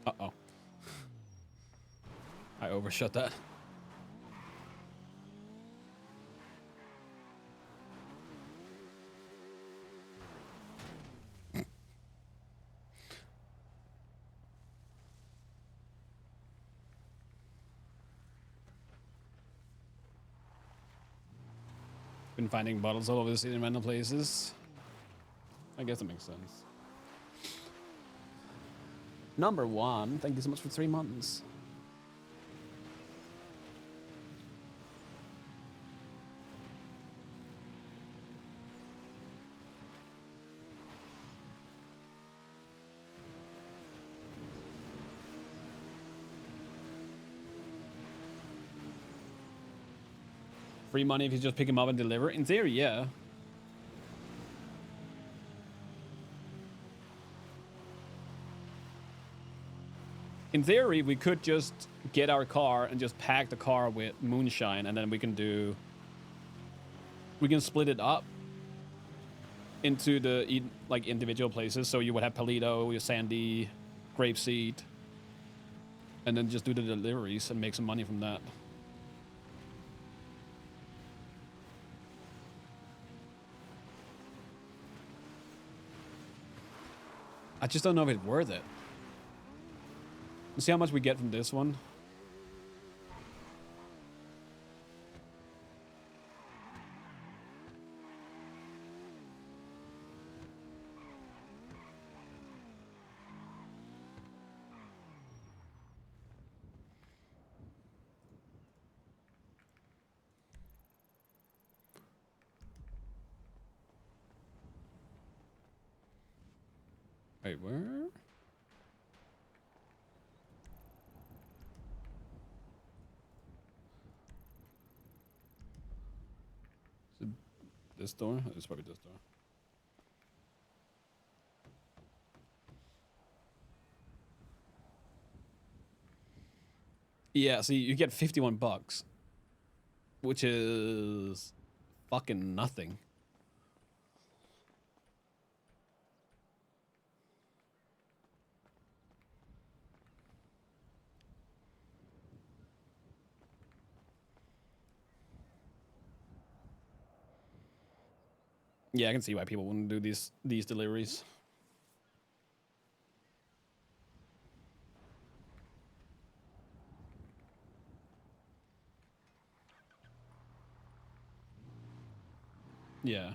Uh-oh. I overshot that. Been finding bottles all over the city in random places. I guess that makes sense. Number one, thank you so much for 3 months. Free money if you just pick him up and deliver? In theory, yeah. In theory, we could just get our car and just pack the car with moonshine, and then we can split it up into the like individual places. So you would have Palito, your Sandy, Grapeseed, and then just do the deliveries and make some money from that. I just don't know if it's worth it. Let's see how much we get from this one. Wait, where? Is it this door? It's probably this door. Yeah, see, you get 51 bucks, which is fucking nothing. Yeah, I can see why people wouldn't do these deliveries. Yeah.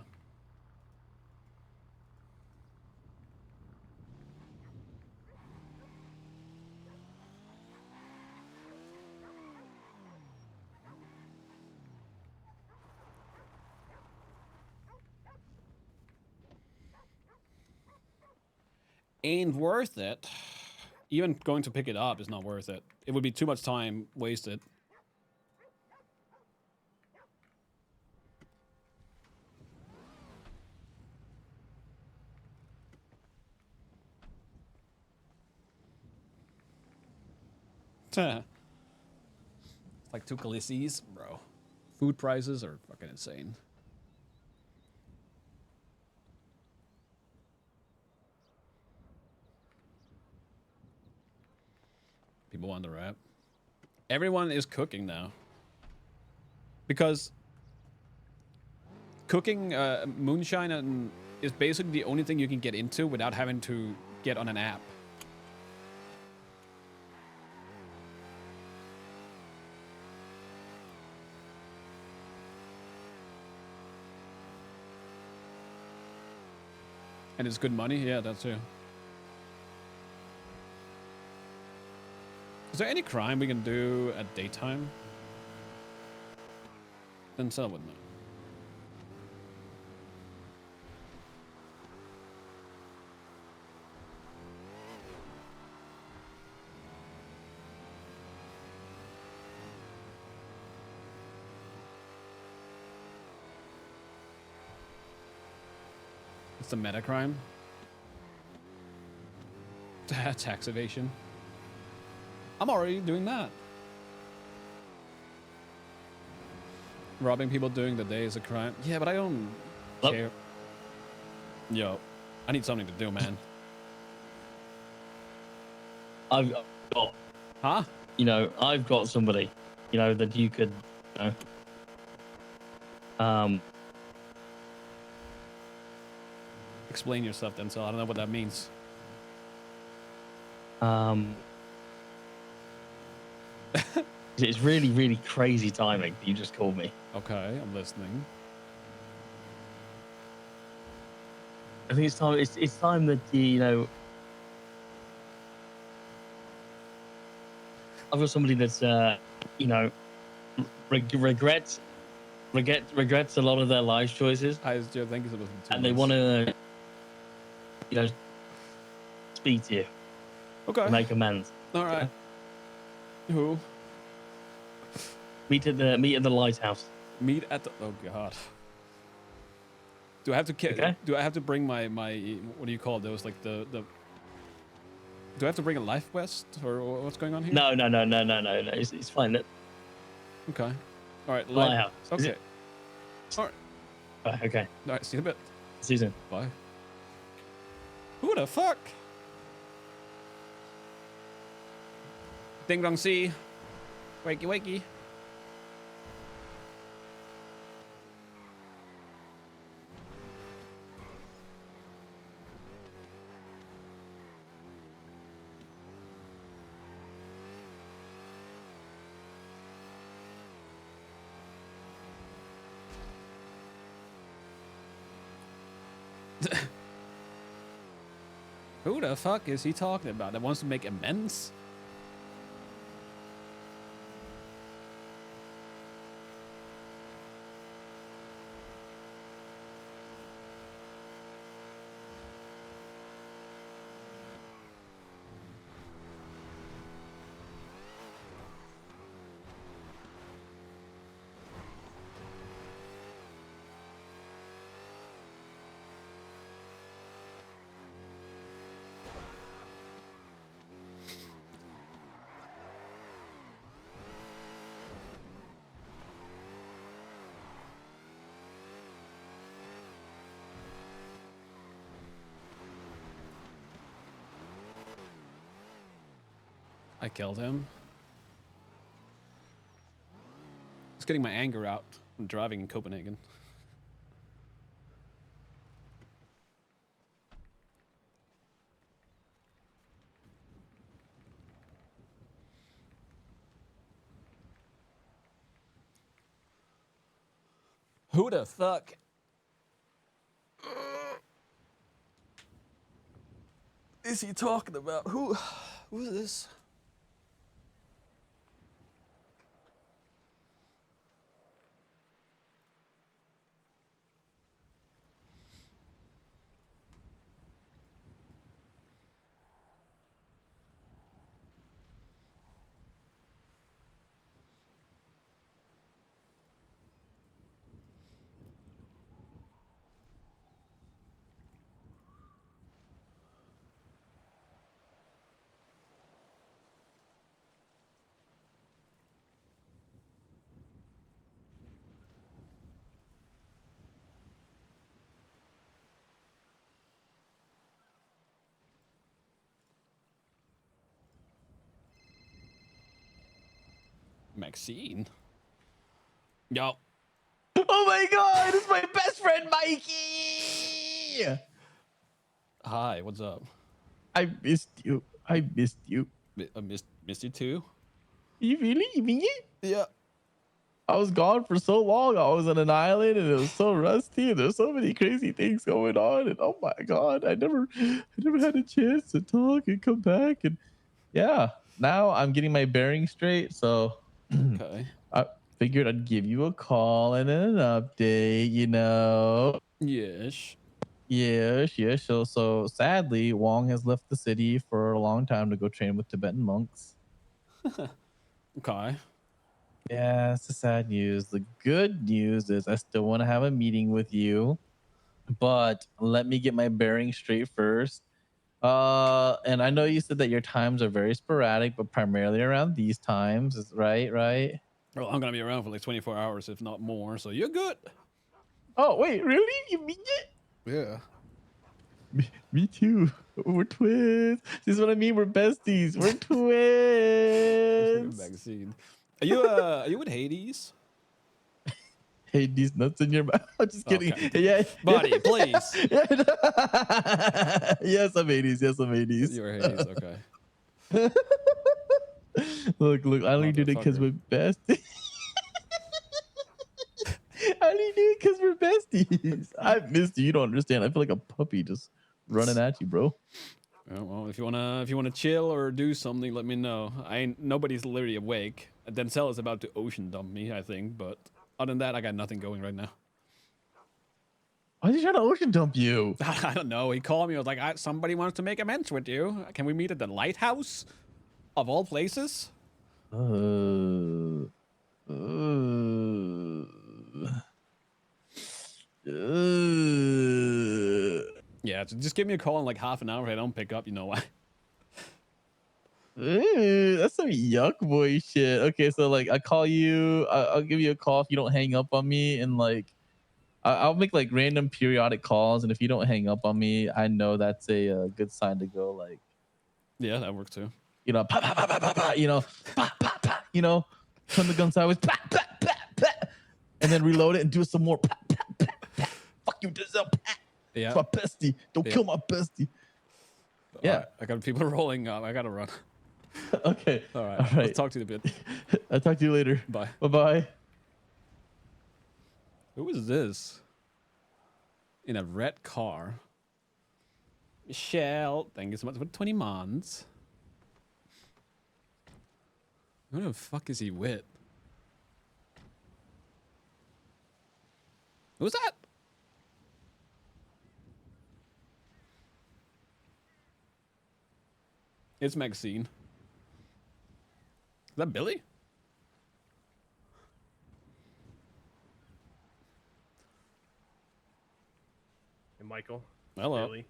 Ain't worth it. Even going to pick it up is not worth it. It would be too much time wasted. It's like 2 Calices, bro. Food prices are fucking insane. People want the rap. Everyone is cooking now. Because cooking moonshine is basically the only thing you can get into without having to get on an app. And it's good money? Yeah, that's too. Is there any crime we can do at daytime? Then sell wouldn't it? It's the meta crime. Tax evasion. I'm already doing that. Robbing people during the day is a crime. Yeah, but I don't care. Yo, I need something to do, man. I've got, Huh? I've got somebody, that you could, Explain yourself then, so I don't know what that means. It's really, really crazy timing. You just called me. Okay, I'm listening. I think it's time. It's time that I've got somebody that's regrets a lot of their life choices, Thank you so much. and they want to speak to you Okay. to make amends. All right. Who? Meet at the lighthouse. Meet at the. Oh God. Do I have to? Okay. Do I have to bring my what do you call those? Like the. Do I have to bring a life vest or what's going on here? No. It's fine. Okay. All right. Lighthouse. Okay. All right. Okay. All right. See you in a bit. See you soon. Bye. Who the fuck? Ding dong see. Wakey wakey. Who the fuck is he talking about? That wants to make amends? I killed him. Just getting my anger out from driving in Copenhagen. Who the fuck? Is he talking about? Who's this? Maxine? Yo. Oh my god, it's my best friend Mikey! Hi, what's up? I missed you. I missed you. I missed you too? You really? You mean it? Yeah. I was gone for so long. I was on an island and it was so rusty and there's so many crazy things going on. And oh my god, I never had a chance to talk and come back. And yeah, now I'm getting my bearings straight. So Okay. I figured I'd give you a call and an update, Yes. Yes. So sadly, Wong has left the city for a long time to go train with Tibetan monks. Okay. Yeah, it's the sad news. The good news is I still want to have a meeting with you, but let me get my bearings straight first. And I know you said that your times are very sporadic, but primarily around these times, is right? Well, I'm gonna be around for like 24 hours, if not more, so you're good. Oh, wait, really? You mean it? Yeah. Me too. We're twins. This is what I mean. We're besties. We're twins. Magazine. Are you with Hades? Hey, these nuts in your mouth. I'm just kidding. Okay. Yeah, Buddy, please. Yes, I'm 80s. Yes, I'm 80s. You're Hades, okay. Look, I only did it because Motherfucker. we're besties. I only do it because we're besties. I missed you. You don't understand. I feel like a puppy just running at you, bro. Yeah, well, if you wanna chill or do something, let me know. Nobody's literally awake. Denzel is about to ocean dump me, I think, but other than that, I got nothing going right now. Why is he trying to ocean dump you? I don't know. He called me. I was like, somebody wants to make amends with you. Can we meet at the lighthouse? Of all places? Uh, Yeah, so just give me a call in like half an hour. If I don't pick up, you know why. That's some yuck boy shit. Okay, so like I call you, I'll give you a call if you don't hang up on me, and like I'll make like random periodic calls, and if you don't hang up on me, I know that's a good sign to go. Like, Yeah, that works too. you know, pa, pa, pa, pa, pa, pa, you know, pa, pa, pa, you know, turn the gun sideways, pa, pa, pa, pa, and then reload it and do some more. Pa, pa, pa, pa. Fuck you, Denzel. Pa. Yeah. It's my bestie. Don't kill my bestie. Yeah. Right, I got people rolling up. I gotta run. Okay. All right. All right. Let's talk to you in a bit. I'll talk to you later. Bye. Bye-bye. Who is this? In a red car. Michelle, thank you so much for 20 months. Who the fuck is he with? Who's that? It's Maxine. Is that Billy? Hey, Michael. Hello. Billy.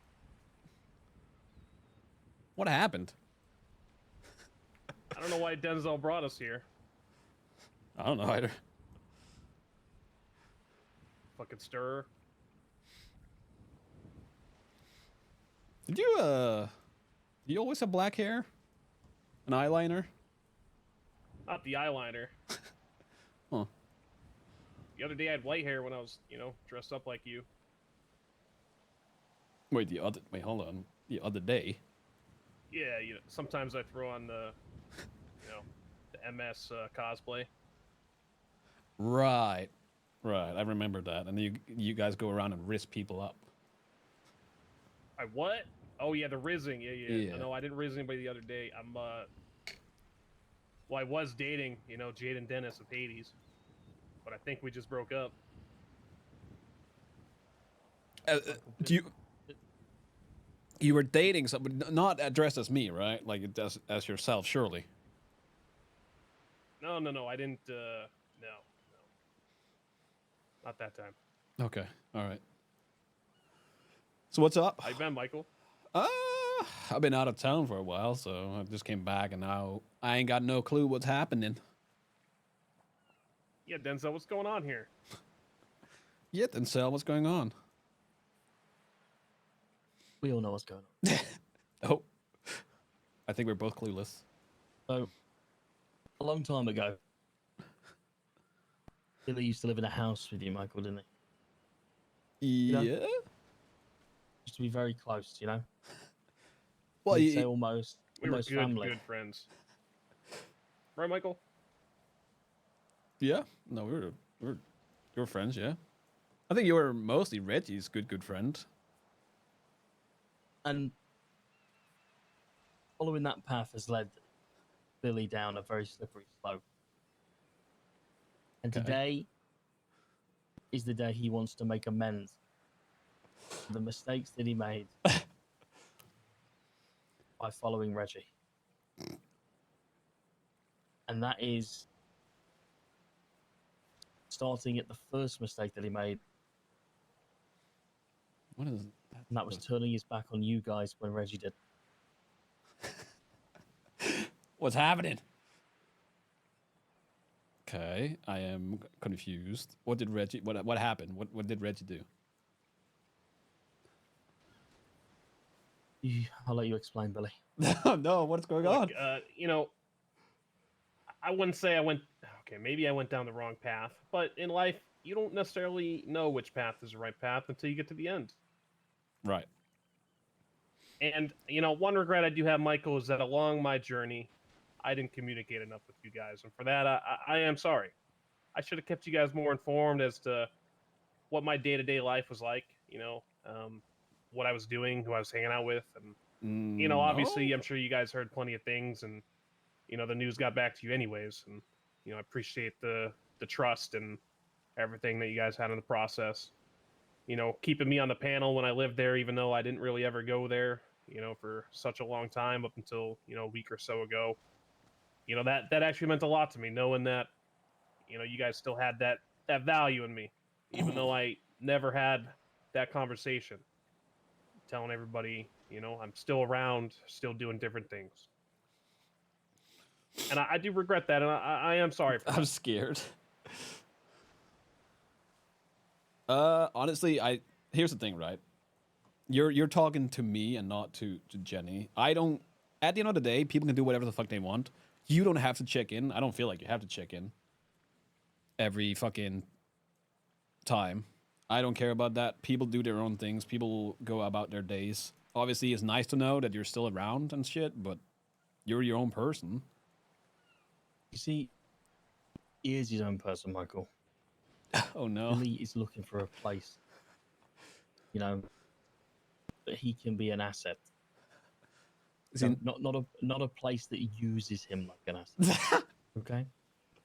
What happened? I don't know why Denzel brought us here. I don't know either. Fucking stir. Did you always have black hair? An eyeliner? Not the eyeliner. Huh. The other day I had white hair when I was, dressed up like you. Wait, hold on. The other day? Yeah, sometimes I throw on the MS cosplay. Right. Right, I remember that. And you guys go around and riz people up. I what? Oh yeah, the rizzing. Yeah. Yeah. No, I didn't rizz anybody the other day. Well, I was dating, Jade and Dennis of Hades, but I think we just broke up. You were dating somebody, not addressed as me, right? Like as yourself, surely. No, I didn't. No, not that time. Okay, all right. So what's up? How you been, Michael? I've been out of town for a while, so I just came back, and now I ain't got no clue what's happening. Yeah, Denzel, what's going on here? Yeah, Denzel, what's going on? We all know what's going on. Oh, I think we're both clueless. So, a long time ago, Billy used to live in a house with you, Michael, didn't he? Yeah. Used to be very close, Well, You'd say almost We were family. good friends. Right, Michael? yeah. No, we were friends. Yeah. I think you were mostly Reggie's good friend. And following that path has led Billy down a very slippery slope. And Okay. today is the day he wants to make amends for the mistakes that he made by following Reggie. And that is starting at the first mistake that he made, What is that? and that was turning his back on you guys when Reggie did. What's happening? Okay, I am confused. What did Reggie? What happened? What did Reggie do? I'll let you explain, Billy. No, what's going Look, on? you know, I wouldn't say I went. Okay, maybe I went down the wrong path, but in life, you don't necessarily know which path is the right path until you get to the end. Right. And you know, one regret I do have, Michael, is that along my journey, I didn't communicate enough with you guys, and for that, I am sorry. I should have kept you guys more informed as to what my day-to-day life was like. You know, what I was doing, who I was hanging out with, and you know, obviously, No. I'm sure you guys heard plenty of things, and you know, the news got back to you anyways. And you know, I appreciate the trust and everything that you guys had in the process. You know, keeping me on the panel when I lived there, even though I didn't really ever go there. You know, for such a long time up until you know a week or so ago. You know that actually meant a lot to me, knowing that you know you guys still had that value in me, even though I never had that conversation, telling everybody you know I'm still around, still doing different things. And I do regret that, and I am sorry for I'm that. scared. Honestly, here's the thing, right? You're talking to me and not to Jenny. I don't. At the end of the day, people can do whatever the fuck they want. You don't have to check in. I don't feel like you have to check in every fucking time. I don't care about that. People do their own things. People go about their days. Obviously, it's nice to know that you're still around and shit, but you're your own person. You see, he is his own person, Michael. Oh no. Billy is looking for a place, you know, that he can be an asset. Is No, he- not a place that uses him like an asset. Okay.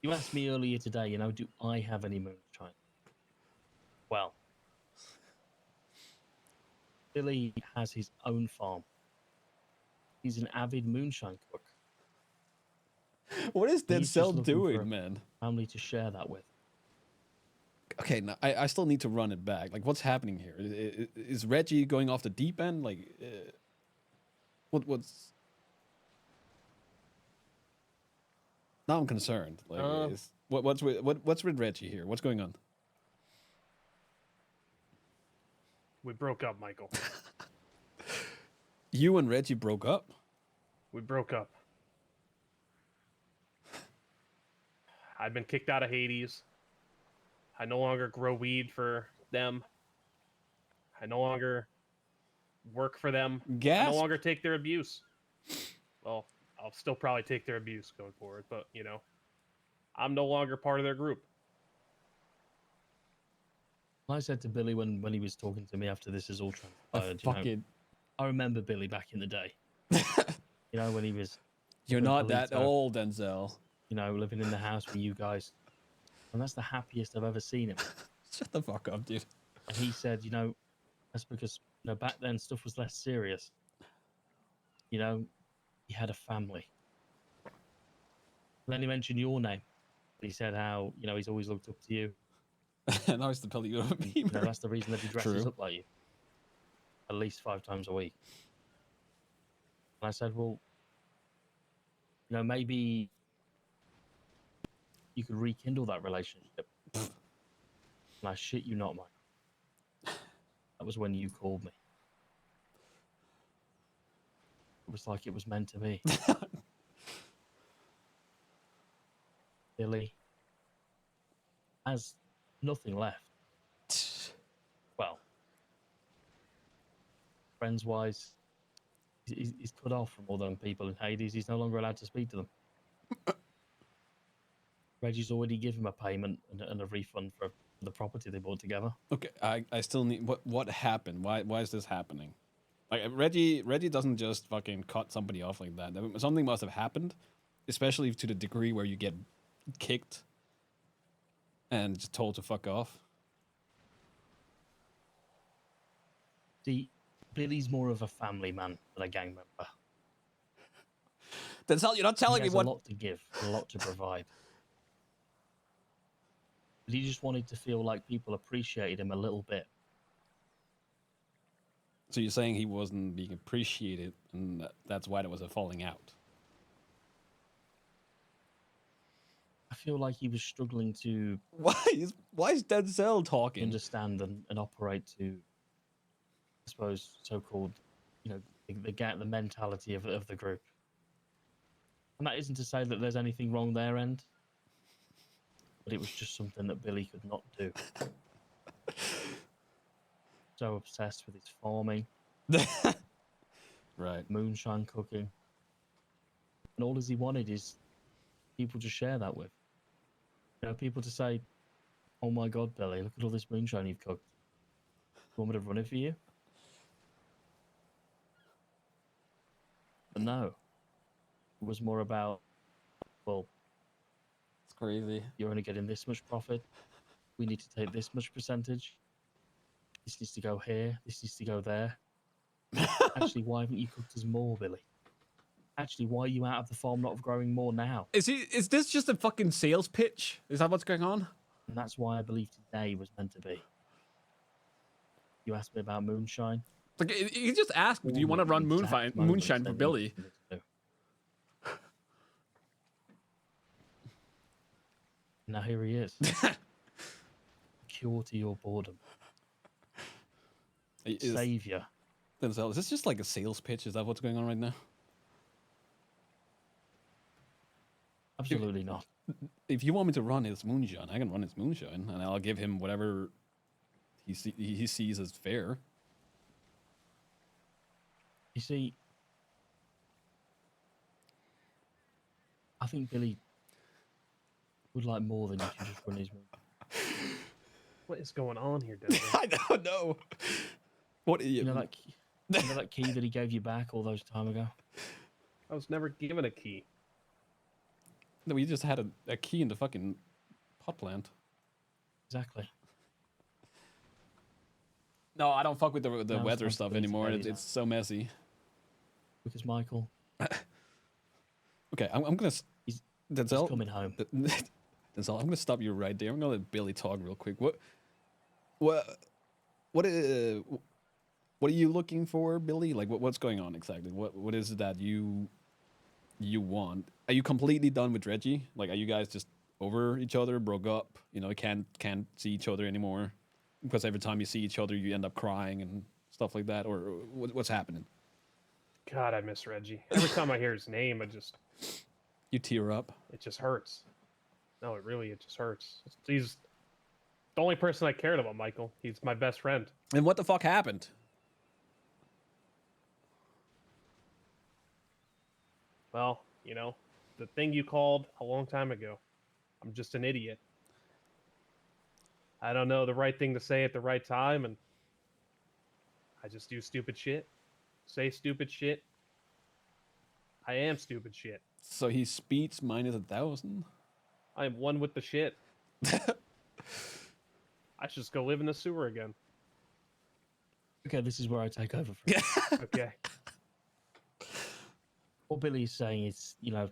You asked me earlier today, you know, do I have any moonshine? Well, Billy has his own farm. He's an avid moonshine cook. What is He's just Denzel looking for doing, a man? family to share that with. Okay, now I still need to run it back. Like, what's happening here? Is Reggie going off the deep end? Like, what's? Now I'm concerned. Like, what's with Reggie here? What's going on? We broke up, Michael. You and Reggie broke up. We broke up. I've been kicked out of Hades. I no longer grow weed for them. I no longer work for them. I no Gasp. longer take their abuse. Well, I'll still probably take their abuse going forward, but you know, I'm no longer part of their group. I said to Billy when he was talking to me after this is all transpired, you know, Fucking. I remember Billy back in the day. You know, when he was You're up in not that Palito, old, Denzel. you know, living in the house with you guys. And that's the happiest I've ever seen him. Shut the fuck up, dude. And he said, you know, that's because, you know, back then stuff was less serious. You know, he had a family. And then he mentioned your name. He said how, you know, he's always looked up to you. And I was the Pelly And, you know, that's the reason that he dresses True. up like you. At least 5 times a week. And I said, well, you know, maybe you could rekindle that relationship. And I shit you not, Mike. That was when you called me. It was like it was meant to be. Billy has nothing left. Well, friends-wise, he's cut off from all them people in Hades. He's no longer allowed to speak to them. Reggie's already given him a payment and a refund for the property they bought together. Okay, I still need what happened? Why is this happening? Like Reggie doesn't just fucking cut somebody off like that. Something must have happened, especially to the degree where you get kicked and just told to fuck off. See, Billy's more of a family man than a gang member. Denzel, you're not He telling me has what. a lot to give, a lot to provide. But he just wanted to feel like people appreciated him a little bit. So you're saying he wasn't being appreciated, and that's why there was a falling out. I feel like he was struggling to Why is Denzel talking? understand and operate to, I suppose, so-called, you know, the mentality of the group. And that isn't to say that there's anything wrong their end, but it was just something that Billy could not do. So obsessed with his farming, Right. moonshine cooking, and all he wanted is people to share that with. You know, people to say, "Oh my God, Billy, look at all this moonshine you've cooked. You want me to run it for you?" But no, it was more about, well, It's crazy. you're only getting this much profit. We need to take this much percentage. This needs to go here. This needs to go there. Actually, why haven't you cooked us more, Billy? Actually, why are you out of the farm not growing more now? Is this just a fucking sales pitch? Is that what's going on? And that's why I believe today was meant to be. You asked me about moonshine. Like, you just asked me, do you want to All the run exact moments moonshine they for needed Billy? me to do. Now here he is. Cure to your boredom. Savior. Denzel, is this just like a sales pitch? Is that what's going on right now? Absolutely not. If you want me to run his moonshine, I can run his moonshine, and I'll give him whatever he sees as fair. You see, I think Billy would like more than you to just run his moonshine. What is going on here, Denzel? I don't know. What You know that key, you know that key that he gave you back all those time ago? I was never given a key. No, we just had a key in the fucking pot plant. Exactly. No, I don't fuck with the Now it's weather stuff responsibility anymore. Billy It's so messy. Because Michael, Okay, I'm gonna. he's Denzel, coming home. Denzel, I'm gonna stop you right there. I'm gonna let Billy talk real quick. What are you looking for, Billy? Like, what's going on exactly? What is it that you want? Are you completely done with Reggie? Like, are you guys just over each other, broke up? You know, can't see each other anymore because every time you see each other, you end up crying and stuff like that. Or what's happening? God, I miss Reggie. Every time I hear his name, You tear up. it just hurts. No, it just hurts. He's the only person I cared about, Michael. He's my best friend. And what the fuck happened? Well, you know, the thing you called a long time ago. I'm just an idiot. I don't know the right thing to say at the right time, and I just do stupid shit. Say stupid shit. I am stupid shit. So he speeds minus 1,000. I am one with the shit. I should just go live in the sewer again. Okay, this is where I take over. From Okay. what Billy's saying is, you know,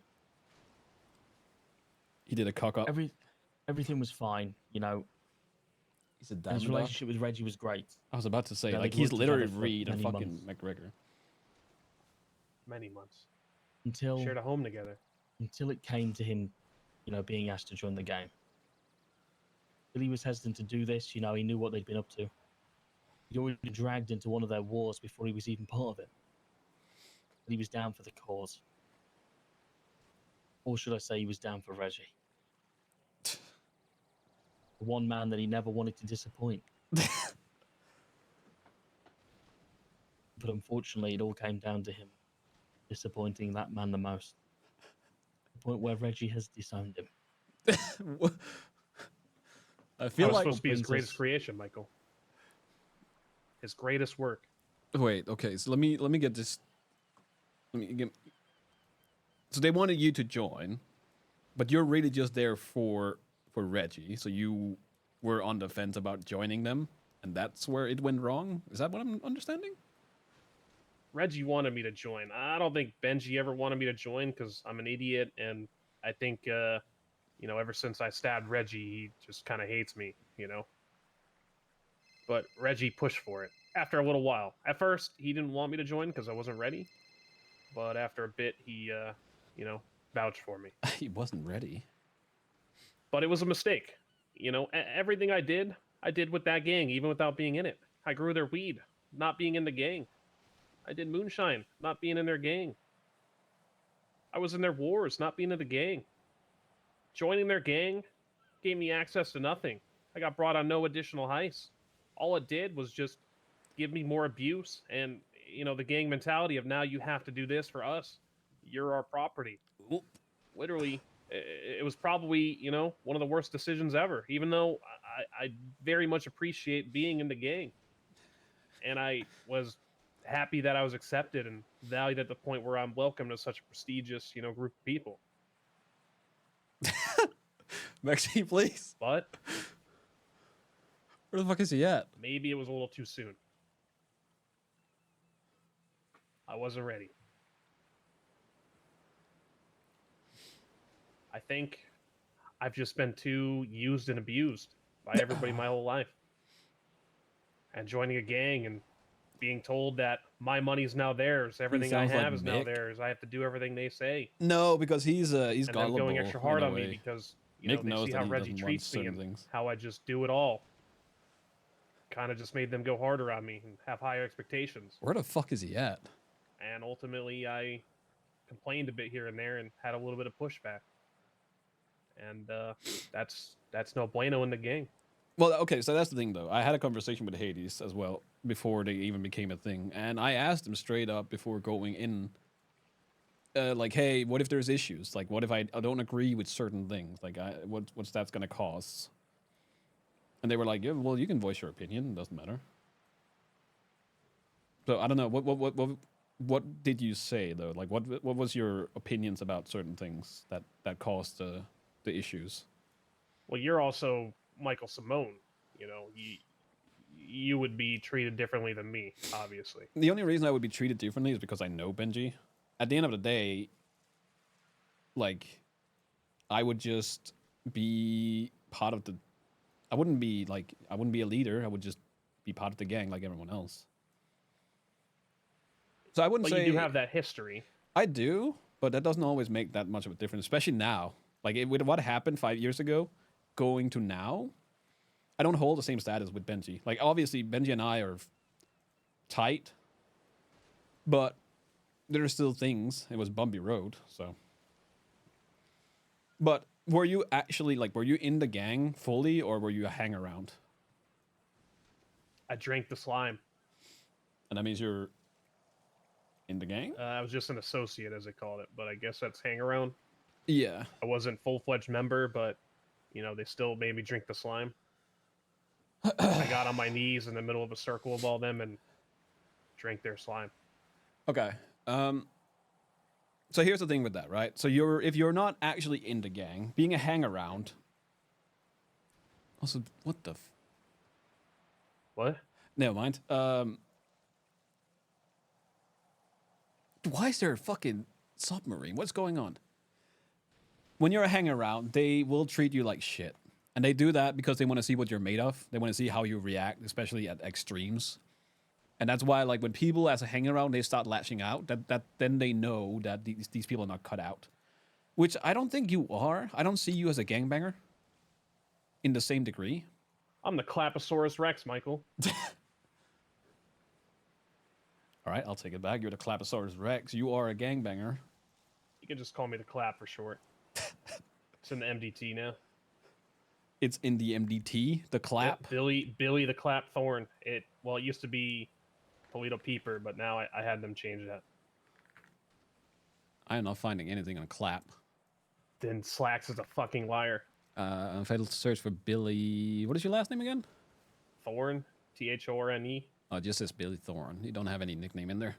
He did a cock up. everything was fine. You know, He's a and his diamond dog. relationship with Reggie was great. I was about to say, Yeah, like, they'd he's worked literally together for Reed and many fucking months. McGregor. Many months. Until Shared a home together. it came to him, you know, being asked to join the game. Billy was hesitant to do this. You know, he knew what they'd been up to. He'd already been dragged into one of their wars before he was even part of it. But he was down for the cause. Or should I say he was down for Reggie? The one man that he never wanted to disappoint. But unfortunately, it all came down to him disappointing that man the most. The point where Reggie has disowned him. I I feel was like. supposed to be his brings greatest us- creation, Michael. His greatest work. Wait, okay, so let me get this. Let me get. So they wanted you to join, but you're really just there for Reggie. So you were on the fence about joining them, and that's where it went wrong. Is that what I'm understanding? Reggie wanted me to join. I don't think Benji ever wanted me to join because I'm an idiot, and I think, you know, ever since I stabbed Reggie, he just kind of hates me, you know? But Reggie pushed for it after a little while. At first, he didn't want me to join because I wasn't ready, but after a bit, he, you know, vouched for me. He wasn't ready. But it was a mistake. You know, everything I did with that gang, even without being in it. I grew their weed, not being in the gang. I did moonshine, not being in their gang. I was in their wars, not being in the gang. Joining their gang gave me access to nothing. I got brought on no additional heists. All it did was just give me more abuse and, the gang mentality of now you have to do this for us. You're our property. Oop. Literally, it was probably, one of the worst decisions ever, even though I very much appreciate being in the gang. And I was happy that I was accepted and valued at the point where I'm welcome to such a prestigious, group of people. Maxine, please. But Where the fuck is he at? maybe it was a little too soon. I wasn't ready. I think I've just been too used and abused by everybody my whole life. And joining a gang and being told that my money's now theirs, everything I sounds like have is now Mick. theirs. I have to do everything they say. No, because he's And them gullible. going extra hard on me because Nick they knows see that how he Reggie doesn't want treats me certain and things. how I just do it all. Kind of just made them go harder on me and have higher expectations. Where the fuck is he at? And ultimately, I complained a bit here and there and had a little bit of pushback. And that's no bueno in the gang. Well, okay, so that's the thing, though. I had a conversation with Hades as well before they even became a thing, and I asked him straight up before going in, like, hey, what if there's issues? Like, what if I don't agree with certain things? Like, what's that's gonna cause? And they were like, yeah, well, you can voice your opinion. It doesn't matter. So I don't know. What did you say though? Like, what was your opinions about certain things that caused the issues? Well, you're also Michael Simone. You would be treated differently than me, obviously. The only reason I would be treated differently is because I know Benji. At the end of the day, like, I would just be part of the. I wouldn't be a leader. I would just be part of the gang like everyone else. So I wouldn't But say you do have that history. I do, but that doesn't always make that much of a difference, especially now. Like, with what happened 5 years ago, going to now, I don't hold the same status with Benji. Like, obviously, Benji and I are tight, but there are still things. It was bumpy road, so. But were you actually, like, were you in the gang fully, or were you a hang around? I drank the slime. And that means you're in the gang? I was just an associate, as they called it, but I guess that's hang around. Yeah. I wasn't full-fledged member, but they still made me drink the slime. I got on my knees in the middle of a circle of all them and drank their slime. Okay. So here's the thing with that, right? So if you're not actually in the gang, being a hang around. Also, what the? What? Never mind. Why is there a fucking submarine? What's going on? When you're a hang around, they will treat you like shit. And they do that because they want to see what you're made of. They want to see how you react, especially at extremes. And that's why, like, when people as a hang around, they start lashing out, then they know that these people are not cut out. Which I don't think you are. I don't see you as a gangbanger in the same degree. I'm the Claposaurus Rex, Michael. All right, I'll take it back. You're the Claposaurus Rex. You are a gangbanger. You can just call me the Clap for short. It's in the MDT now. It's in the MDT, the clap. Yeah, Billy the Clap Thorn. It used to be Toledo Peeper, but now I had them change that. I am not finding anything on clap. Then Slacks is a fucking liar. If I search for Billy, what is your last name again? Thorn, Thorne. Oh, it just says Billy Thorne. You don't have any nickname in there.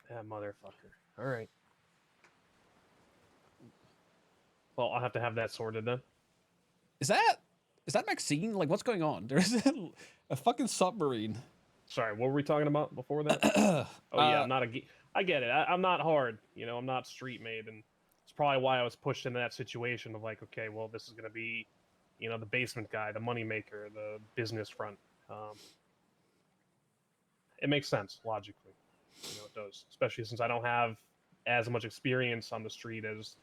That motherfucker. All right. Well, I'll have to have that sorted then. Is that Maxine? Like, what's going on? There's a fucking submarine. Sorry, what were we talking about before that? Oh yeah, I'm not I get it. I'm not hard. I'm not street made, and it's probably why I was pushed into that situation of like, okay, well, this is gonna be, the basement guy, the money maker, the business front. It makes sense logically. It does, especially since I don't have as much experience on the street as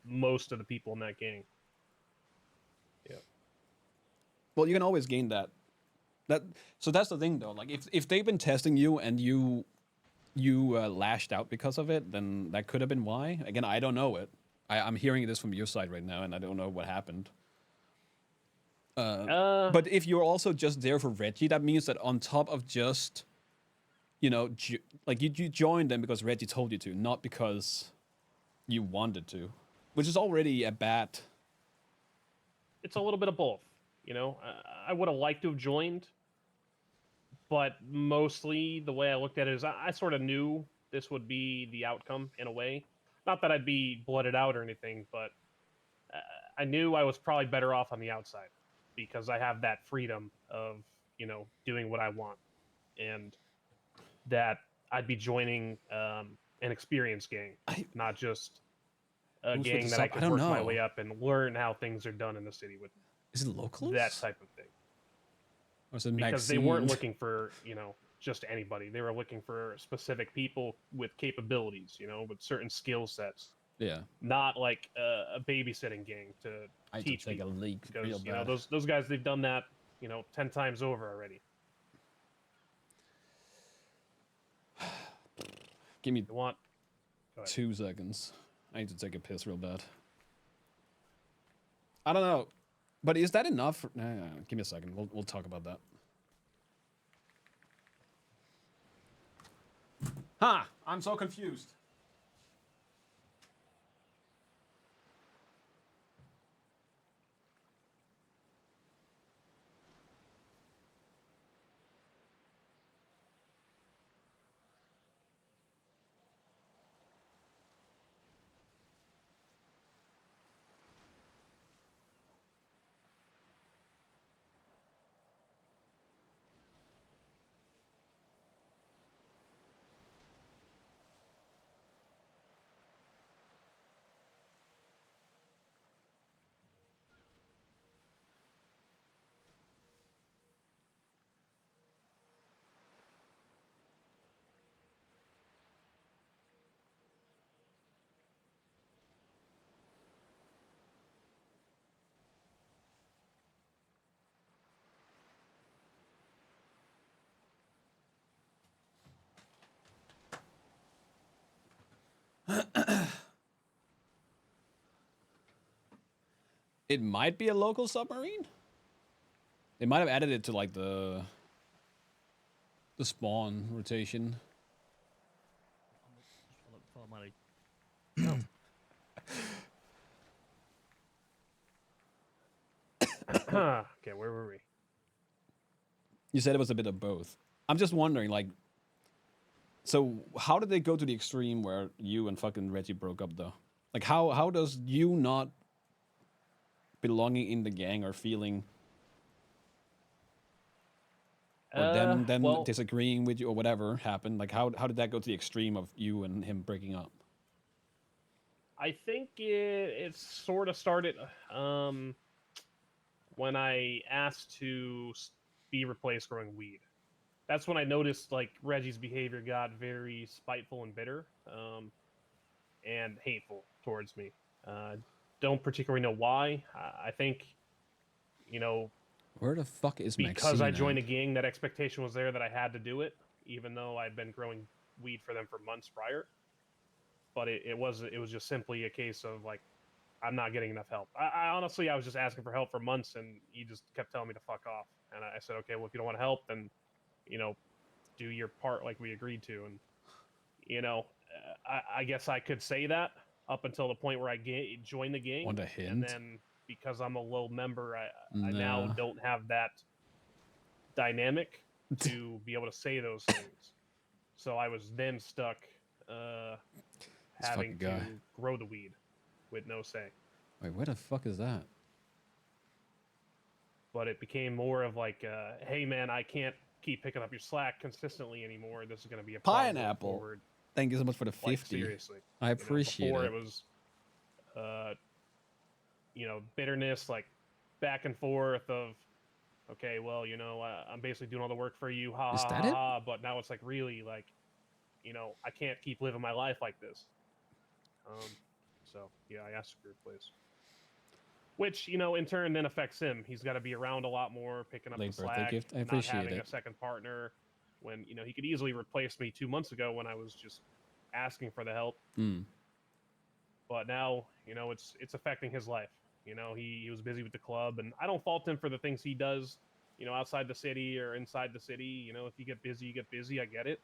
most of the people in that gang. Yeah. Well, you can always gain that. So that's the thing, though. Like, if they've been testing you and you you lashed out because of it, then that could have been why. Again, I don't know it. I'm hearing this from your side right now, and I don't know what happened. But if you're also just there for Reggie, that means that on top of just, you know, like you joined them because Reggie told you to, not because you wanted to, which is already a bad. It's a little bit of both. You know, I would have liked to have joined, but mostly the way I looked at it is I sort of knew this would be the outcome in a way. Not that I'd be blooded out or anything, but I knew I was probably better off on the outside because I have that freedom of, you know, doing what I want, and that I'd be joining an experienced gang, not just a Who's with gang the that I sub? I could don't work my know. way up and learn how things are done in the city with Is it locals? that type of thing. Or is it Because they weren't Maxine? looking for, you know, just anybody. They were looking for specific people with capabilities, you know, with certain skill sets. Yeah. Not like a babysitting gang to I need teach to take a people. leak real Because, you know, bad. those guys, they've done that, you know, 10 times over already. Give me They want... Go ahead. 2 seconds. I need to take a piss real bad. I don't know, but is that enough? Give me a second. We'll talk about that. Huh? I'm so confused. It might be a local submarine. They might have added it to like the spawn rotation. Okay, where were we? You said it was a bit of both. I'm just wondering, like, so how did they go to the extreme where you and fucking Reggie broke up, though? Like, how does you not belonging in the gang or feeling, or them Well, disagreeing with you or whatever happened? Like, how did that go to the extreme of you and him breaking up? I think it sort of started when I asked to be replaced growing weed. That's when I noticed like Reggie's behavior got very spiteful and bitter, and hateful towards me. Don't particularly know why. I think, you know, Where the fuck is because I Maxine joined at? a gang, that expectation was there that I had to do it, even though I'd been growing weed for them for months prior. But it was just simply a case of like, I'm not getting enough help. I honestly, I was just asking for help for months, and he just kept telling me to fuck off. And I said, okay, well, if you don't want to help, then, you know, do your part like we agreed to. And, you know, I guess I could say that up until the point where I joined the gang. Want a And hint? then because I'm a low member, I now Nah. don't have that dynamic to be able to say those things. So I was then stuck having fucking to guy. grow the weed with no say. Wait, where the fuck is that? But it became more of like, hey man, I can't keep picking up your slack consistently anymore. This is going to be a problem going Pineapple. forward. Thank you so much for the Like 50. seriously, I appreciate before it. it was, you know, bitterness, like back and forth of, okay, well, you know, I'm basically doing all the work for you, ha Is ha that ha it? ha. But now it's like really like, you know, I can't keep living my life like this. So yeah, I asked for your place. Which, you know, in turn then affects him. He's got to be around a lot more, picking up Late the birthday slack, gift. I not appreciate having it. a second partner, when he could easily replace me 2 months ago when I was just asking for the help. Mm. But now it's affecting his life. He was busy with the club, and I don't fault him for the things he does outside the city or inside the city. If you get busy, you get busy. I get it.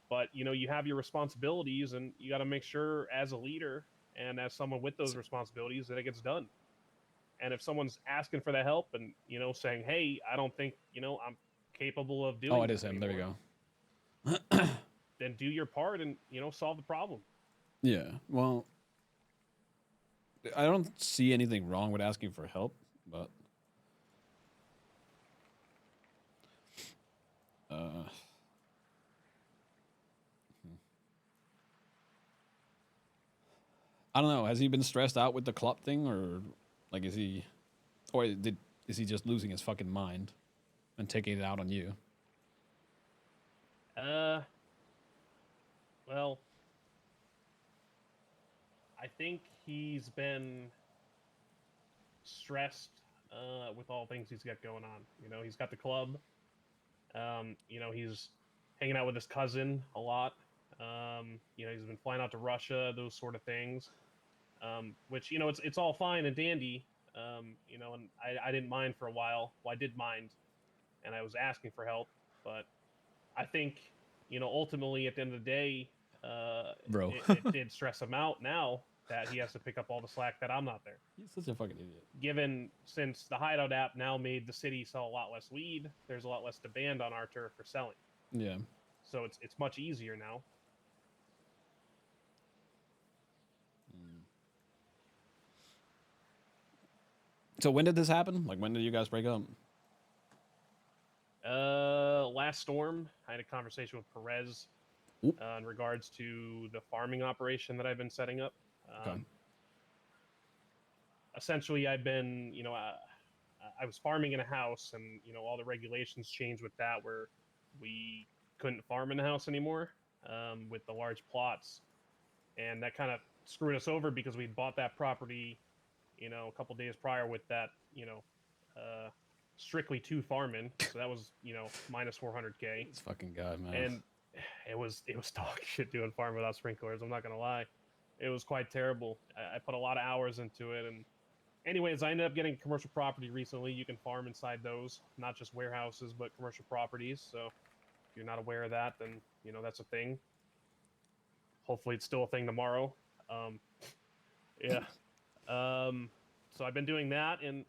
But you have your responsibilities, and you got to make sure as a leader and as someone with those responsibilities that it gets done. And if someone's asking for the help and saying, hey, I don't think I'm capable of doing Oh, it is this him. There we anymore, go. then do your part and solve the problem. Yeah. Well, I don't see anything wrong with asking for help, but I don't know. Has he been stressed out with the club thing, or like is he just losing his fucking mind and taking it out on you? Well, I think he's been stressed with all things he's got going on. He's got the club. He's hanging out with his cousin a lot. He's been flying out to Russia, those sort of things. Which it's all fine and dandy. And I didn't mind for a while. Well, I did mind, and I was asking for help, but I think ultimately at the end of the day, Bro. it did stress him out now that he has to pick up all the slack that I'm not there. He's such a fucking idiot. Given since the Hideout app now made the city sell a lot less weed, there's a lot less demand on our turf for selling. Yeah. So it's much easier now. So when did this happen? Like, when did you guys break up? Last storm, I had a conversation with Perez in regards to the farming operation that I've been setting up. Okay. Essentially, I've been, I was farming in a house, and all the regulations changed with that, where we couldn't farm in the house anymore with the large plots, and that kind of screwed us over because we'd bought that property, a couple days prior with that, strictly to farming, so that was minus 400K. This fucking guy, man. And it was dog shit doing farm without sprinklers. I'm not gonna lie, it was quite terrible. I put a lot of hours into it, and anyways, I ended up getting a commercial property recently. You can farm inside those, not just warehouses, but commercial properties. So if you're not aware of that, then that's a thing. Hopefully, it's still a thing tomorrow. Yeah. So I've been doing that, and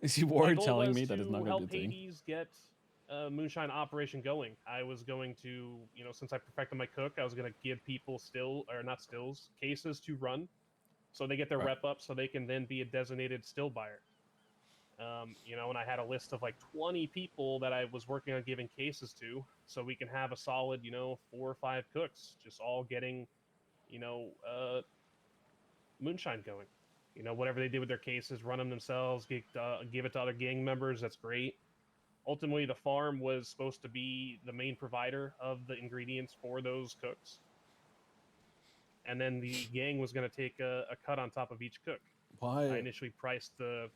Is you my worried goal telling was me that it's to not going to help be a thing? Hades get a moonshine operation going. I was going to, since I perfected my cook, I was going to give people cases to run, so they get their Right. rep up, so they can then be a designated still buyer. And I had a list of like 20 people that I was working on giving cases to, so we can have a solid, 4 or 5 cooks just all getting, moonshine going. Whatever they did with their cases, run them themselves, give it to other gang members. That's great. Ultimately, the farm was supposed to be the main provider of the ingredients for those cooks, and then the gang was going to take a cut on top of each cook. I Why? initially priced the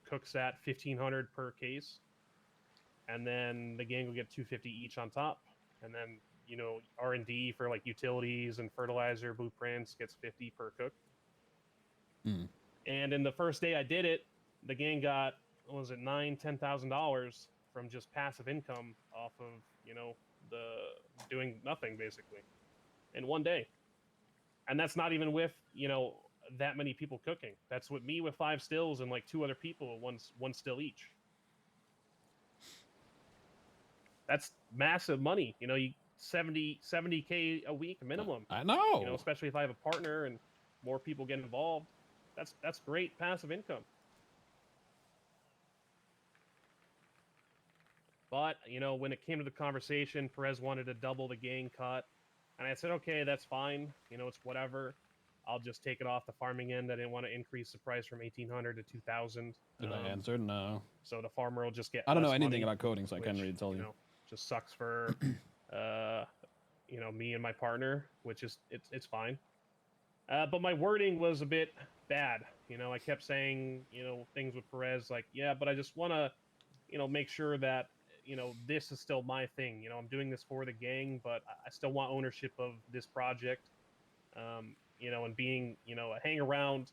cooks at $1,500 per case, and then the gang would get $250 each on top, and then R&D for like utilities and fertilizer blueprints gets $50 per cook. Mm. And in the first day I did it, the gang got, what was it, $10,000 from just passive income off of the doing nothing basically in one day. And that's not even with that many people cooking. That's with me with 5 stills and like 2 other people, one still each. That's massive money. You 70K a week minimum. I know. Especially if I have a partner and more people get involved. That's great passive income. But when it came to the conversation, Perez wanted to double the gang cut, and I said, okay, that's fine. It's whatever. I'll just take it off the farming end. I didn't want to increase the price from 1,800 to 2,000. Did I answer? No. So the farmer will just get. I don't know less anything money, about coding, so I can't which, really tell you. Just sucks for, me and my partner, which is it's fine. But my wording was a bit bad. I kept saying things with Perez like, yeah, but I just want to make sure that this is still my thing. I'm doing this for the gang, but I still want ownership of this project. And being, a hang around,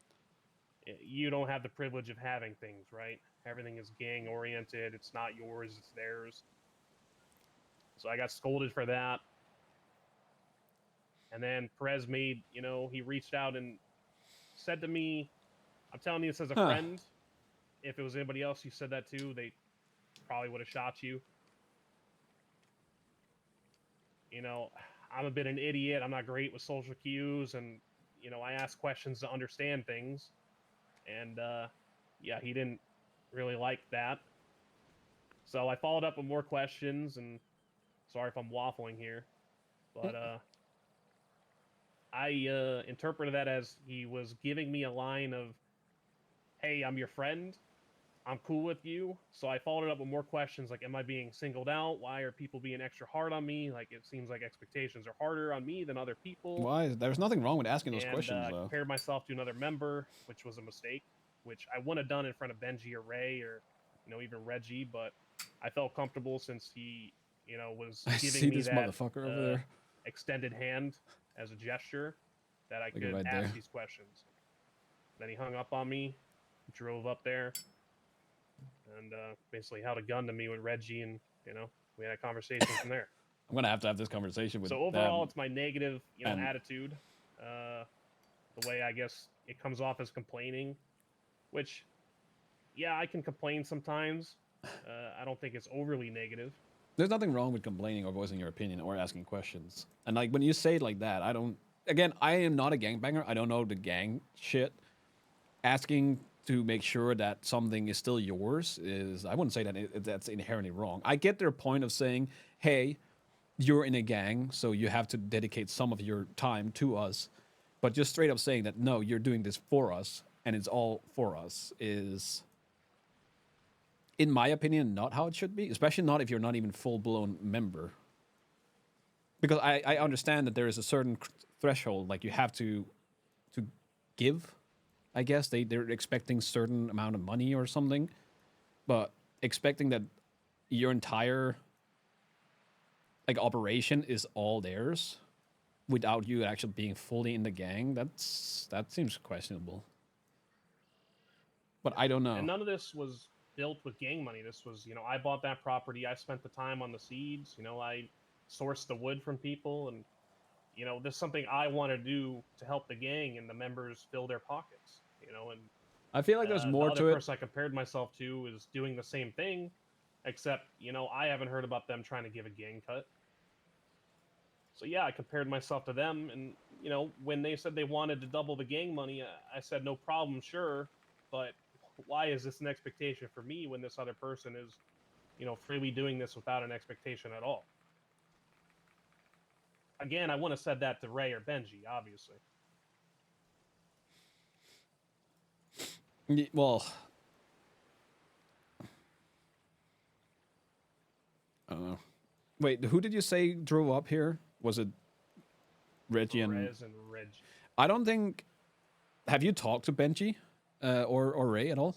you don't have the privilege of having things, right? Everything is gang oriented. It's not yours, it's theirs. So I got scolded for that. And then Perez made, he reached out and said to me, I'm telling you this as a friend. If it was anybody else you said that to, they probably would have shot you. I'm a bit an idiot. I'm not great with social cues, and I ask questions to understand things. And yeah, he didn't really like that. So I followed up with more questions, and sorry if I'm waffling here, but I interpreted that as he was giving me a line of, "Hey, I'm your friend. I'm cool with you." So I followed it up with more questions like, am I being singled out? Why are people being extra hard on me? Like, it seems like expectations are harder on me than other people. Why? There's nothing wrong with asking those And questions, I though. compared myself to another member, which was a mistake, which I wouldn't have done in front of Benji or Ray or, even Reggie, but I felt comfortable since he, was I giving see me this that motherfucker over there. extended hand as a gesture that I Look at could right ask there. these questions. Then he hung up on me, drove up there, and basically held a gun to me with Reggie, and we had a conversation from there. I'm gonna have to have this conversation with So overall, them. it's my negative, and- attitude. The way I guess it comes off as complaining, which, yeah, I can complain sometimes. I don't think it's overly negative. There's nothing wrong with complaining or voicing your opinion or asking questions. And like when you say it like that, I don't. Again, I am not a gangbanger. I don't know the gang shit. Asking to make sure that something is still yours is, I wouldn't say that that's inherently wrong. I get their point of saying, hey, you're in a gang, so you have to dedicate some of your time to us. But just straight up saying that, no, you're doing this for us and it's all for us is, in my opinion, not how it should be, especially not if you're not even full-blown member. Because I understand that there is a certain threshold, like you have to give, I guess. They're expecting certain amount of money or something. But expecting that your entire operation is all theirs without you actually being fully in the gang, that seems questionable. But I don't know. And none of this was built with gang money. This was, I bought that property. I spent the time on the seeds. I sourced the wood from people, and this is something I want to do to help the gang and the members fill their pockets. And I feel like there's the more other to it. person I compared myself to is doing the same thing, except I haven't heard about them trying to give a gang cut. So yeah, I compared myself to them, and when they said they wanted to double the gang money, I said no problem, sure, but why is this an expectation for me when this other person is, freely doing this without an expectation at all? Again, I wouldn't have said that to Ray or Benji, obviously. Well, I don't know. Wait, who did you say drove up here? Was it Reggie and... Perez and Reggie. I don't think... Have you talked to Benji or Ray at all?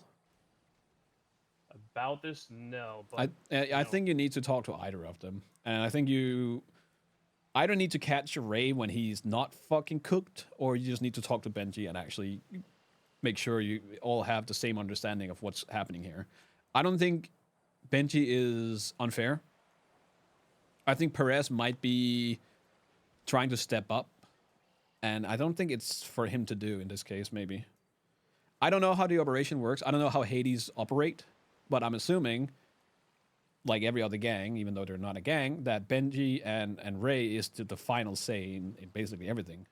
About this, no. But I think you need to talk to either of them. And I think you either need to catch Ray when he's not fucking cooked, or you just need to talk to Benji and actually make sure you all have the same understanding of what's happening here. I don't think Benji is unfair. I think Perez might be trying to step up, and I don't think it's for him to do in this case, maybe. I don't know how the operation works. I don't know how Hades operate, but I'm assuming, like every other gang, even though they're not a gang, that Benji and Ray is the final say in basically everything.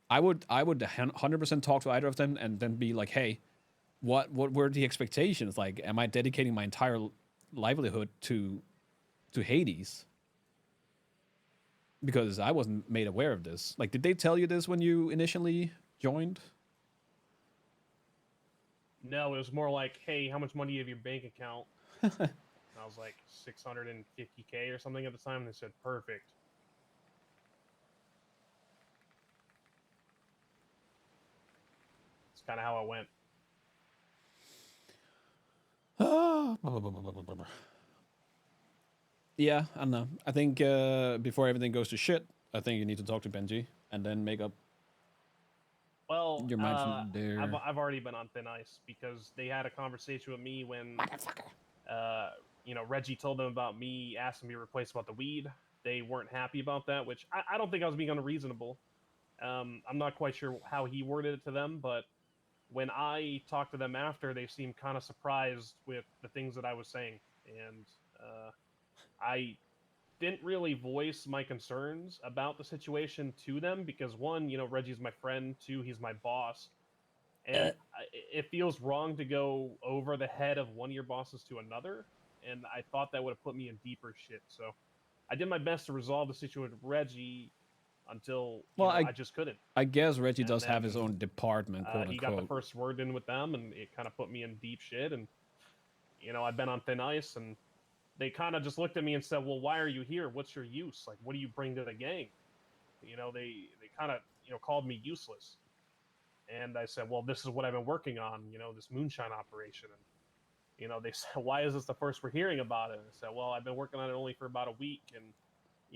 I would 100% talk to either of them and then be like, hey, what were the expectations? Like, am I dedicating my entire livelihood to Hades? Because I wasn't made aware of this. Like, did they tell you this when you initially joined? no, it was more like, hey, how much money do you have in your bank account? And I was like, 650K or something at the time. And they said, perfect. It's kind of how it went. Yeah, I don't know. I think before everything goes to shit, I think you need to talk to Benji and then make up Well, your mind from there. I've already been on thin ice because they had a conversation with me when Reggie told them about me asking me to replace about the weed. They weren't happy about that, which I don't think I was being unreasonable. I'm not quite sure how he worded it to them, but when I talked to them after, they seemed kind of surprised with the things that I was saying, and I didn't really voice my concerns about the situation to them because one, Reggie's my friend. Two, he's my boss, and it feels wrong to go over the head of one of your bosses to another. And I thought that would have put me in deeper shit. So I did my best to resolve the situation with Reggie until Well, I just couldn't. I guess Reggie And does have his then own department, quote he got the unquote. first word in with them, and it kind of put me in deep shit. And I've been on thin ice, and they kind of just looked at me and said, "Well, why are you here? What's your use? Like, what do you bring to the gang?" They kind of called me useless, and I said, "Well, this is what I've been working on. This moonshine operation." And they said, "Why is this the first we're hearing about it?" And I said, "Well, I've been working on it only for about a week, and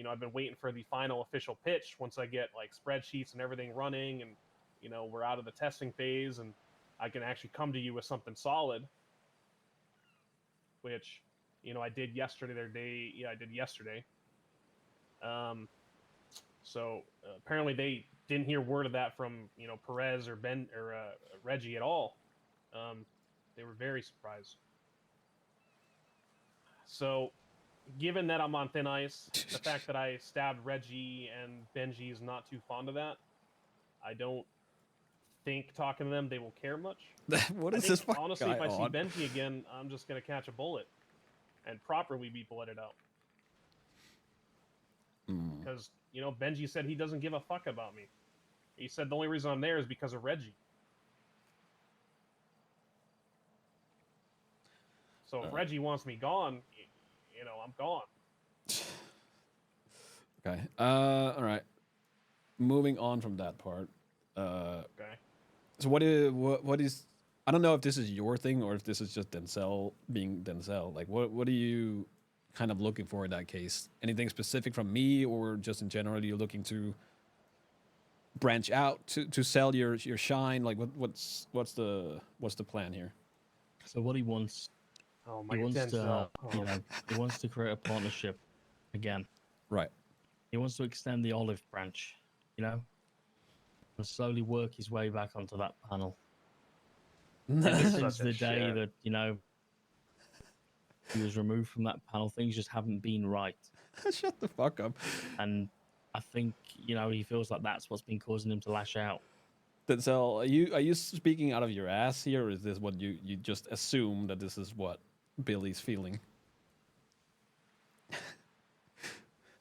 I've been waiting for the final official pitch. Once I get like spreadsheets and everything running, and we're out of the testing phase, and I can actually come to you with something solid." Which I did yesterday. I did yesterday. So apparently they didn't hear word of that from Perez or Ben or Reggie at all. They were very surprised. So, given that I'm on thin ice, the fact that I stabbed Reggie and Benji is not too fond of that, I don't think talking to them they will care much. What I is think, this fucking honestly, guy if I see on? Benji again, I'm just gonna catch a bullet and properly be bulleted out. Because Benji said he doesn't give a fuck about me. He said the only reason I'm there is because of Reggie. So if Reggie wants me gone, I'm gone. Okay. All right. Moving on from that part. Okay. So what is? I don't know if this is your thing or if this is just Denzel being Denzel. Like, what are you kind of looking for in that case? Anything specific from me, or just in general, you're looking to branch out to sell your shine? Like, what's the plan here? So what he wants, Oh he my wants Denzel. to, he wants to create a partnership again. Right. He wants to extend the olive branch, and slowly work his way back onto that panel. Ever since Such a the day shit. that he was removed from that panel, things just haven't been right. Shut the fuck up. And I think he feels like that's what's been causing him to lash out. Denzel, are you speaking out of your ass here, or is this what you just assume that this is what Billy's feeling?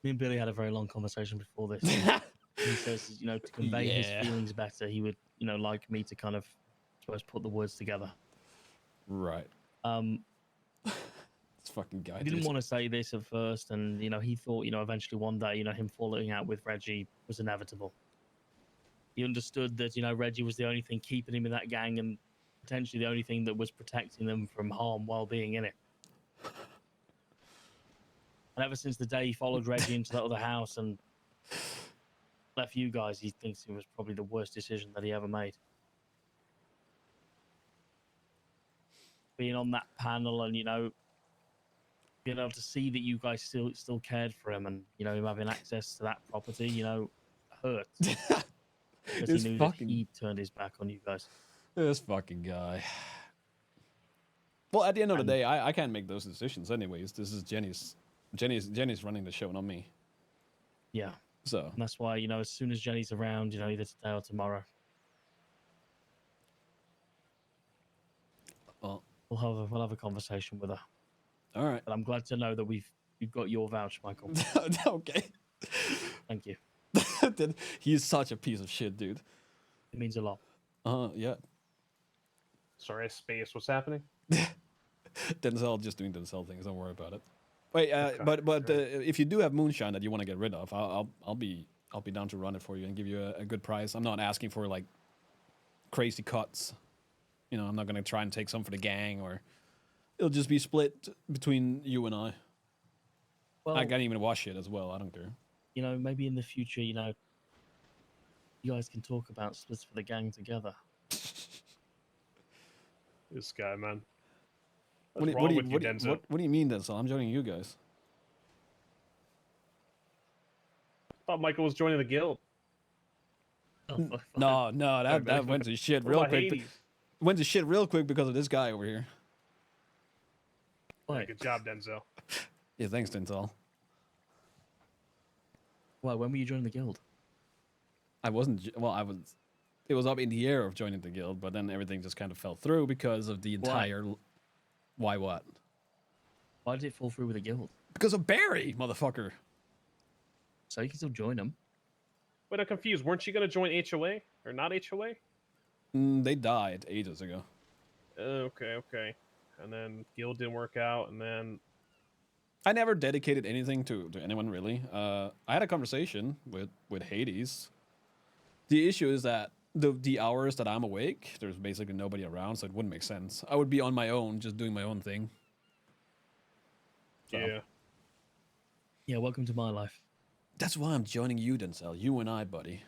Me and Billy had a very long conversation before this. He says, to convey his Yeah. feelings better, he would, like me to kind of, I suppose, put the words together. Right. This fucking guy. He didn't want to say this at first, and he thought, eventually one day, him falling out with Reggie was inevitable. He understood that, Reggie was the only thing keeping him in that gang, and potentially the only thing that was protecting them from harm while being in it. And ever since the day he followed Reggie into that other house and left you guys, he thinks it was probably the worst decision that he ever made. Being on that panel and, being able to see that you guys still cared for him, and him having access to that property, hurt. Because he knew that he turned his back on you guys. This fucking guy. Well, at the end of the day, I can't make those decisions anyways. This is Jenny's running the show, not me. Yeah. So And that's why, as soon as Jenny's around, either today or tomorrow, well, we'll have a conversation with her. all right. But I'm glad to know that we've got your vouch, Michael. Okay. Thank you. He's such a piece of shit, dude. It means a lot. Yeah. Sorry, space. What's happening? Denzel just doing Denzel things. Don't worry about it. Wait, Okay, but if you do have moonshine that you want to get rid of, I'll be down to run it for you and give you a good price. I'm not asking for like crazy cuts. I'm not gonna try and take some for the gang, or it'll just be split between you and I. Well, I can't even watch it as well. I don't care. you know, maybe in the future, you know, you guys can talk about splits for the gang together. This guy, man. What What's do, wrong what, do you, with you, what, do you, Denzel? what do you mean, Denzel? I'm joining you guys. I thought Michael was joining the guild. Oh, fuck. No, Sorry, that Billy. went to shit What real about quick. Hades? Went to shit real quick because of this guy over here. Yeah, Why? good job, Denzel. Yeah, thanks, Denzel. Why? When were you joining the guild? I wasn't. Well, I was. It was up in the air of joining the guild, but then everything just kind of fell through because of the Why? entire. Why what? Why did it fall through with the guild? Because of Barry, motherfucker. So you can still join them. Wait, I'm confused. Weren't you going to join HOA or not HOA? They died ages ago. Okay. And then guild didn't work out, and then I never dedicated anything to anyone really. I had a conversation with Hades. The issue is that the hours that I'm awake, there's basically nobody around, so it wouldn't make sense. I would be on my own, just doing my own thing. So, yeah. Yeah, welcome to my life. that's why I'm joining you, Denzel. You and I, buddy.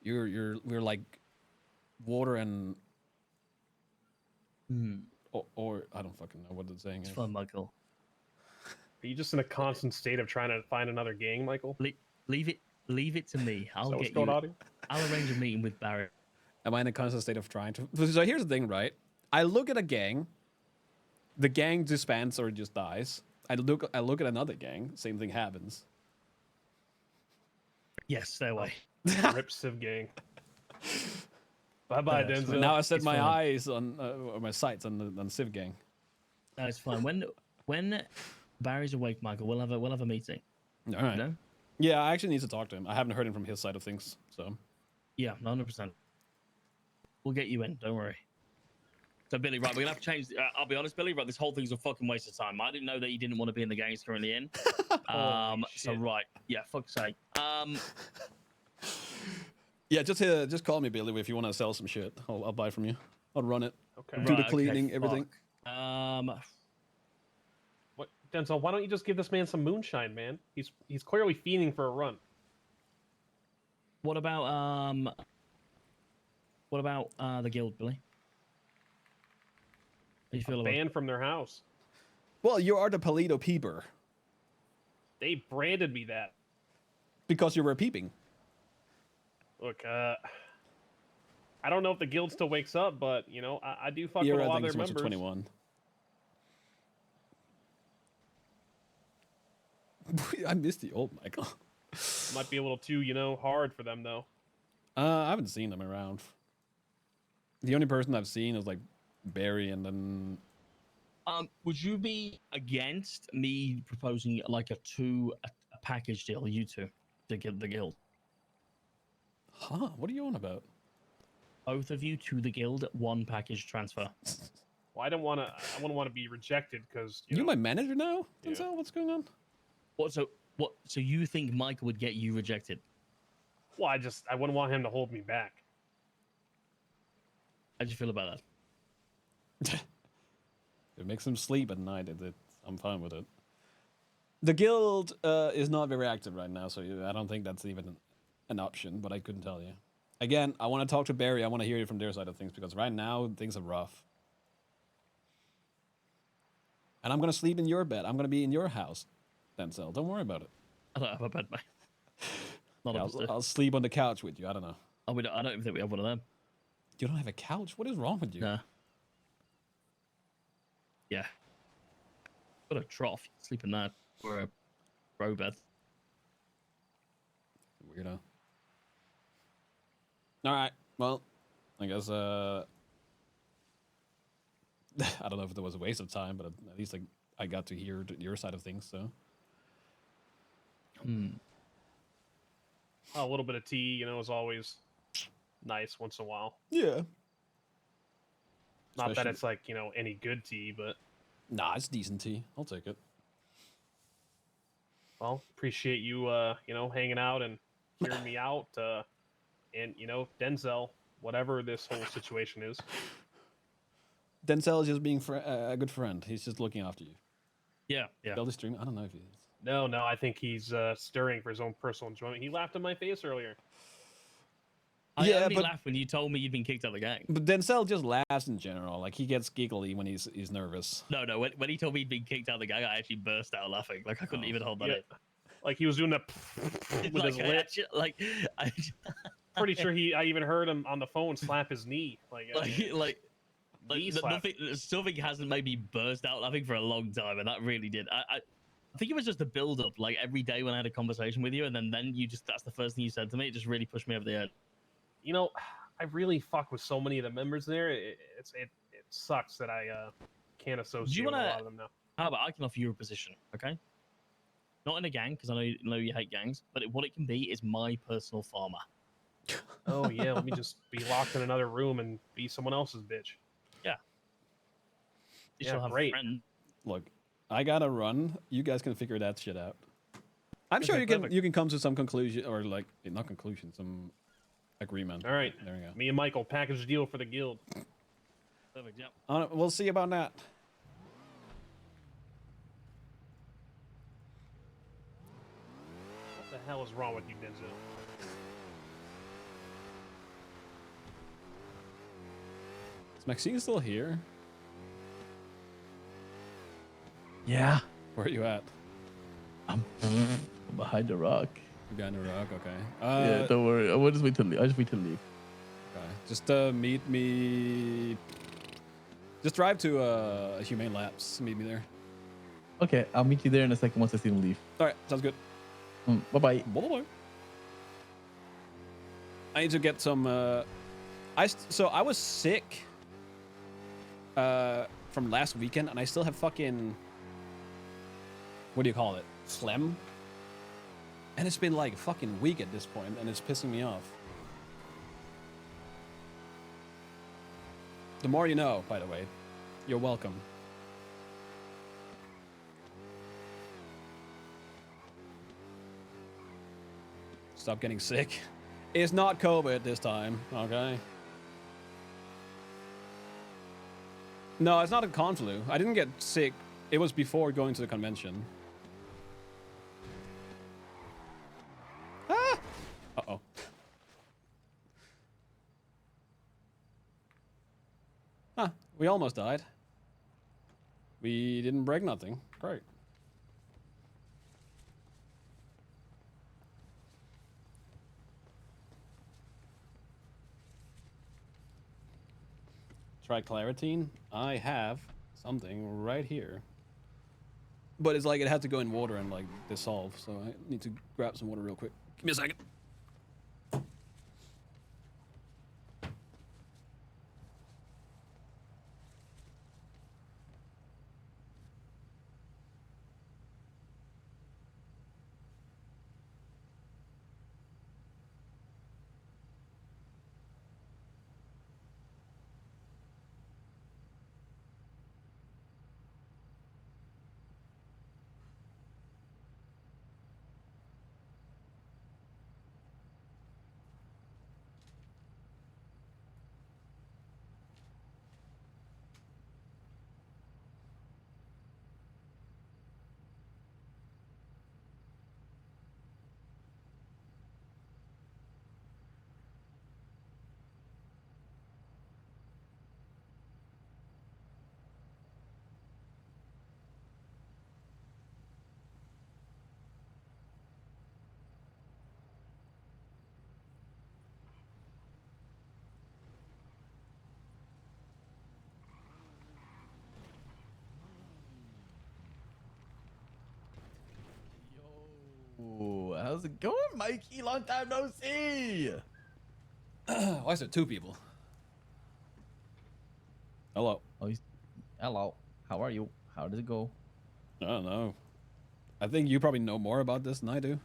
We're like water and or I don't fucking know what the saying It's is. fun, Michael. Are you just in a constant state of trying to find another gang, Michael? Leave it to me. Is that what's going on here? I'll arrange a meeting with Barry. Am I in a constant state of trying to? So here's the thing, right? I look at a gang, the gang disbands or just dies. I look at another gang, same thing happens. Yes, stay away. Rip Civ gang. Bye-bye, Yeah, it's Denzel. fine. Now I set It's my fine. eyes on or my sights on the Civ gang. No, it's fine. When Barry's awake, Michael, we'll have a meeting. All right. You know? Yeah, I actually need to talk to him. I haven't heard him from his side of things, so. Yeah, 100%. We'll get you in. Don't worry. So Billy, right, we're gonna have to change. I'll be honest, Billy, right, this whole thing's a fucking waste of time. I didn't know that you didn't want to be in the gang he's currently in. Holy So shit. right, yeah, fuck's sake. Yeah, just call me, Billy, if you want to sell some shit. I'll buy from you. I'll run it. Okay. Do the right, cleaning, okay, everything. fuck. What, Denzel? Why don't you just give this man some moonshine, man? He's clearly fiending for a run. What about the guild, Billy? How do you feel about? Banned from their house. Well, you are the Palito peeper They branded me that. because you were peeping. Look, I don't know if the guild still wakes up, but you know, I do fuck You're with a I lot think of it's their much of members. 21. I missed the old Michael. Might be a little too, you know, hard for them though. I haven't seen them around. The only person I've seen is like Barry, and then Would you be against me proposing like a package deal, you two, to get the guild? huh? What are you on about? Both of you to the guild, one package transfer. Well, I wouldn't want to be rejected because You know, my manager now, Yeah. Denzel? What's going on? What? So you think Michael would get you rejected? well, I wouldn't want him to hold me back. How do you feel about that? It makes him sleep at night. I'm fine with it. The guild is not very active right now, so I don't think that's even an option, but I couldn't tell you. Again, I want to talk to Barry. I want to hear it from their side of things, because right now, things are rough. And I'm going to sleep in your bed. I'm going to be in your house, Denzel. Don't worry about it. I don't have a bed, mate. Not Yeah, of us do. I'll sleep on the couch with you. I don't know. I don't even think we have one of them. You don't have a couch? What is wrong with you? No. Yeah. Got a trough. You can sleep in that, or a row bed. Weirdo. All right. Well, I guess I don't know if it was a waste of time, but at least I got to hear your side of things. So A little bit of tea, you know, is always nice once in a while. yeah. Not that Especially- it's like, you know, any good tea, but Nah, it's decent tea. I'll take it. well, appreciate you you know, hanging out and hearing me out. And you know, Denzel, whatever this whole situation is. Denzel is just being a good friend. He's just looking after you. Yeah, yeah. Build a stream. I don't know if he is. No, I think he's stirring for his own personal enjoyment. He laughed in my face earlier. I Yeah, only but- laughed when you told me you'd been kicked out of the game. But Denzel just laughs in general. Like he gets giggly when he's nervous. No, when he told me he'd been kicked out of the game, I actually burst out laughing. Like I couldn't Oh. even hold that Yeah. in. Like he was doing that with Like, his I lips. actually, I Pretty sure I even heard him on the phone slap his knee. like knee slap. something hasn't made me burst out laughing for a long time, and that really did. I think it was just a build up. Like every day when I had a conversation with you, and then you just—that's the first thing you said to me. It just really pushed me over the edge. You know, I really fuck with so many of the members there. It sucks that I can't associate with a wanna- lot of them now. How about I can offer you a position, okay? Not in a gang, because I know you hate gangs, but what it can be is my personal farmer. Oh yeah, let me just be locked in another room and be someone else's bitch. You Yeah, shall have great. friends. Look, I gotta run. You guys can figure that shit out. I'm sure Okay, you can. perfect. You can come to some conclusion, or like not conclusion, some agreement. All right, There we go. me and Michael package deal for the guild. Perfect. Yep. We'll see about that. What the hell is wrong with you, Denzel? Is Maxine still here? Yeah. Where are you at? I'm behind the rock. You behind the rock. Okay. Yeah, don't worry. I will just wait to leave. I just wait to leave. Okay. Just meet me. Just drive to Humane Labs. Meet me there. Okay, I'll meet you there in a second once I see them leave. All right. Sounds good. Bye bye. Bye-bye. I need to get some. So I was sick. From last weekend, and I still have fucking. What do you call it? Phlegm. And it's been like a fucking week at this point, and it's pissing me off. The more you know, by the way. You're welcome. Stop getting sick. It's not COVID this time, okay? No, it's not a con flu. I didn't get sick. It was before going to the convention. Ah! Uh-oh. Huh, we almost died. We didn't break nothing. Great. Triclaritine. I have something right here. But it's like it has to go in water and like dissolve, so I need to grab some water real quick. Give me a second. Yo, how's it going, Mikey? Long time no see. Why is there two people? Hello. Oh, hello. How are you? How did it go? I don't know. I think you probably know more about this than I do.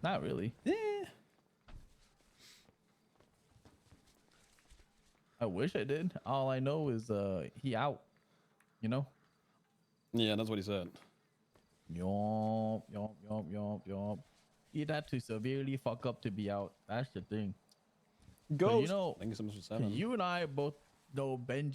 Not really. Eh. I wish I did. All I know is he out. You know? Yeah, that's what he said. Yomp, yomp, yomp, yomp, yomp. He had to severely fuck up to be out. That's the thing. Ghost. you know, Thank you so much for 7. You and I both know Benji